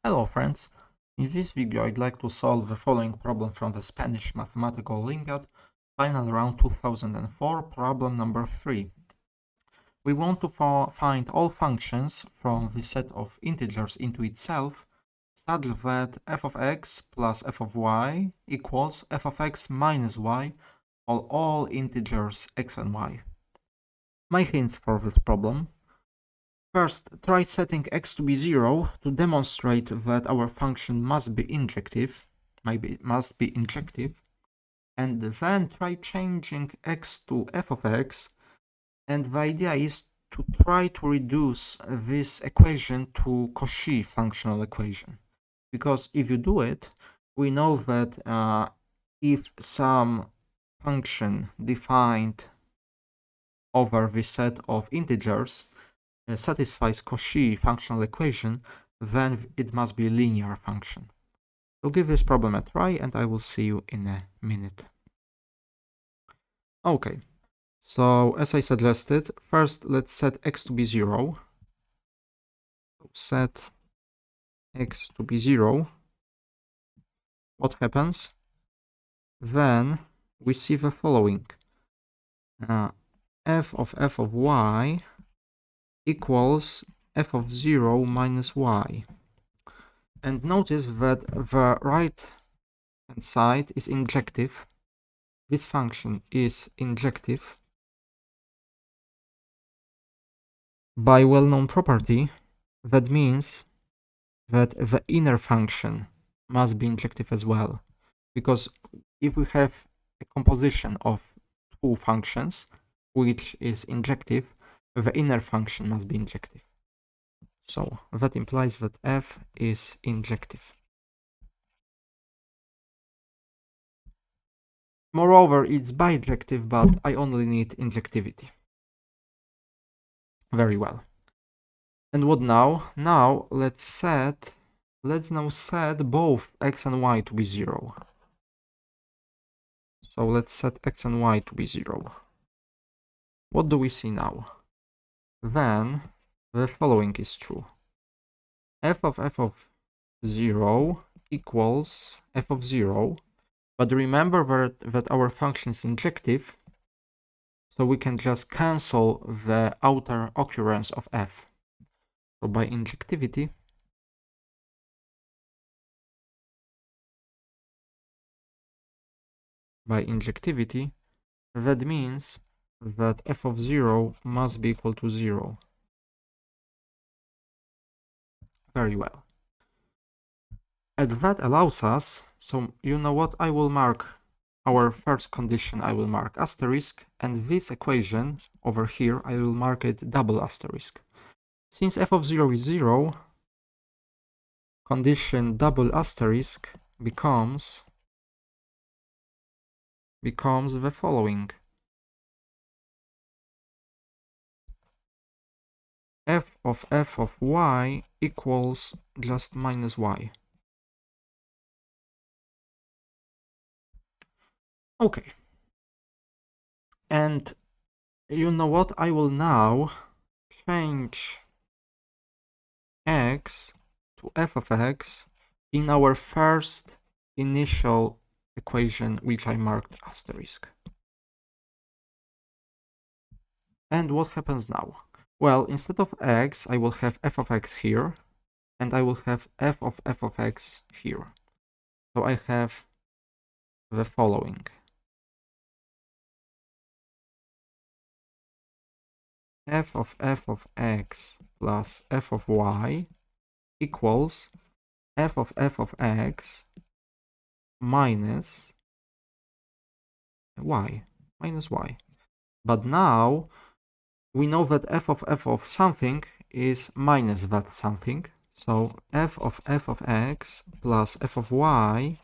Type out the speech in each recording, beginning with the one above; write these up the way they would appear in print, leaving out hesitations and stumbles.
Hello friends, in this video I'd like to solve the following problem from the Spanish Mathematical Olympiad, final round 2004, problem number 3. We want to find all functions from the set of integers into itself such that f of x plus f of y equals f of x minus y for all integers x and y. My hints for this problem. First, try setting x to be 0 to demonstrate that our function must be injective, and then try changing x to f of x, and the idea is to try to reduce this equation to Cauchy functional equation. Because if you do it, we know that if some function defined over the set of integers satisfies Cauchy functional equation, then it must be a linear function. So give this problem a try and I will see you in a minute. Okay, so as I suggested, first let's set x to be 0. Set x to be 0. What happens? Then we see the following. F of y equals f of 0 minus y. And notice that the right hand side is injective. This function is injective by well-known property. That means that the inner function must be injective as well. Because if we have a composition of two functions which is injective, the inner function must be injective. So that implies that f is injective. Moreover, it's bijective, but I only need injectivity. Very well. And what now? Now let's now set both x and y to be 0. So let's set x and y to be 0. What do we see now? Then the following is true. f of 0 equals f of 0. But remember that our function is injective, so we can just cancel the outer occurrence of f. So by injectivity, that means that f of 0 must be equal to 0. Very well. And that allows us, so you know what, I will mark our first condition, I will mark asterisk, and this equation over here, I will mark it double asterisk. Since f of 0 is 0, condition double asterisk becomes the following. F of y equals just minus y. Okay. And you know what? I will now change x to f of x in our first initial equation, which I marked asterisk. And what happens now? Well, instead of x, I will have f of x here, and I will have f of x here. So I have the following. F of x plus f of y equals f of x minus y. But now we know that f of something is minus that something. So f of x plus f of y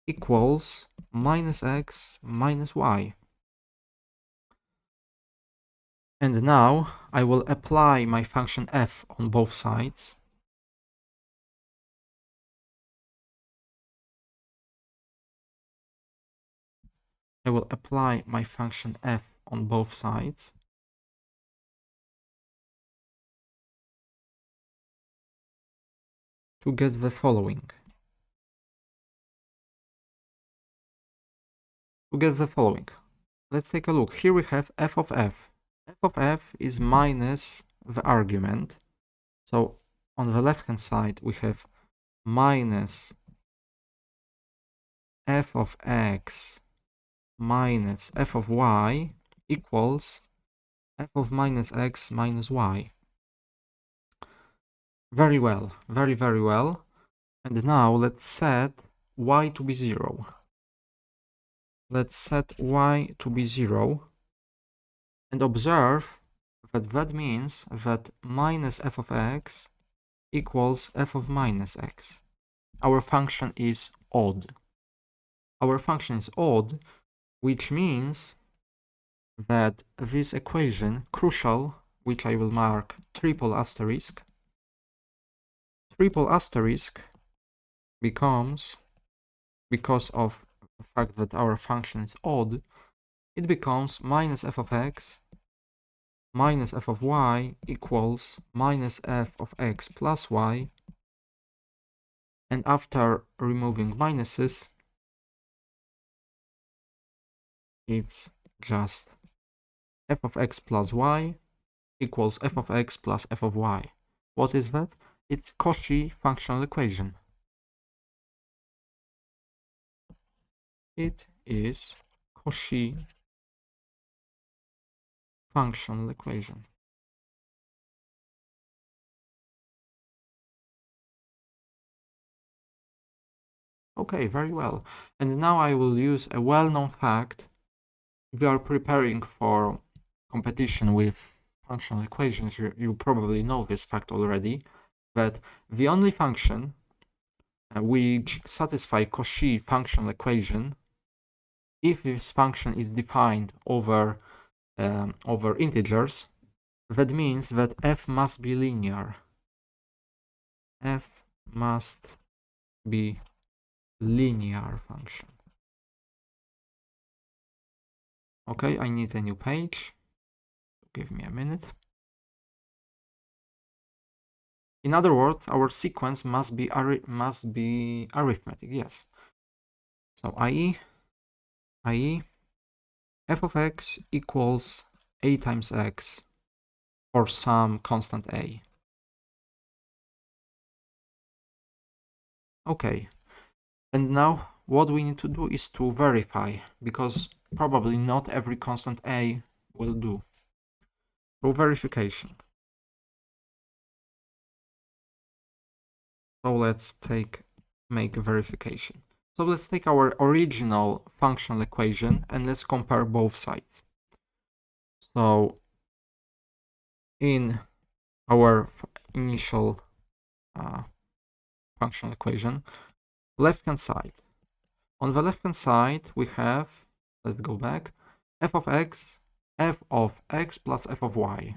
equals minus x minus y. And now I will apply my function f on both sides. I will apply my function f on both sides. to get the following. Let's take a look. Here we have f of f. F of f is minus the argument. So on the left hand side we have minus f of x minus f of y equals f of minus x minus y. Very well, very, very well. And now let's set y to be 0. Let's set y to be 0 and observe that that means that minus f of x equals f of minus x. Our function is odd. Which means that this equation, crucial, which I will mark triple asterisk, becomes, because of the fact that our function is odd, it becomes minus f of x minus f of y equals minus f of x plus y, and after removing minuses, it's just f of x plus y equals f of x plus f of y. What is that? It's Cauchy functional equation. It is Cauchy functional equation. Okay, very well. And now I will use a well-known fact. We are preparing for competition with functional equations. You probably know this fact already, that the only function which satisfies Cauchy functional equation, if this function is defined over integers, that means that f must be linear. F must be linear function. Okay, I need a new page. Give me a minute. In other words, our sequence must be arithmetic. Yes. So i.e. f of x equals a times x for some constant a. Okay. And now what we need to do is to verify, because probably not every constant a will do. So verification. So let's make a verification. So let's take our original functional equation and let's compare both sides. So in our initial functional equation, left-hand side. On the left-hand side, we have, let's go back, f of x plus f of y.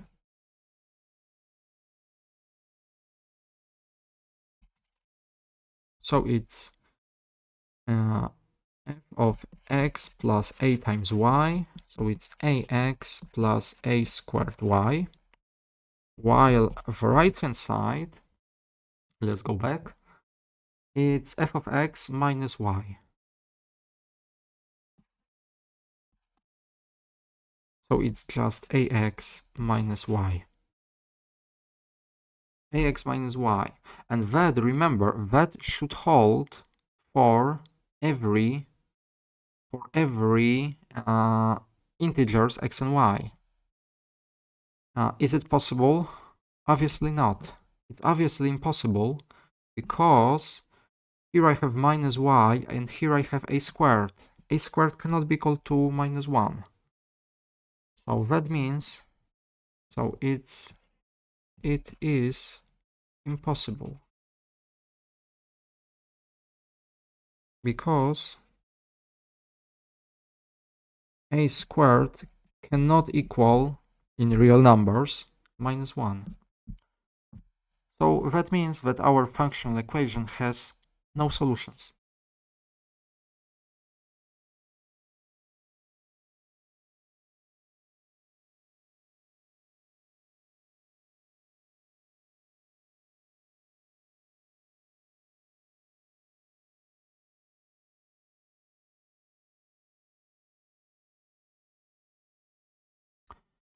So it's f of x plus a times y, so it's ax plus a squared y, while the right hand side, let's go back, it's f of x minus y. So it's just ax minus y. Ax minus y. And that, remember, that should hold for every integers x and y. Is it possible? Obviously not. It's obviously impossible because here I have minus y and here I have a squared. A squared cannot be equal to minus 1. So that means, so it is impossible because a squared cannot equal, in real numbers, minus 1. So that means that our functional equation has no solutions.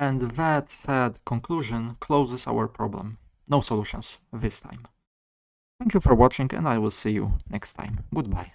And that sad conclusion closes our problem. No solutions this time. Thank you for watching, and I will see you next time. Goodbye.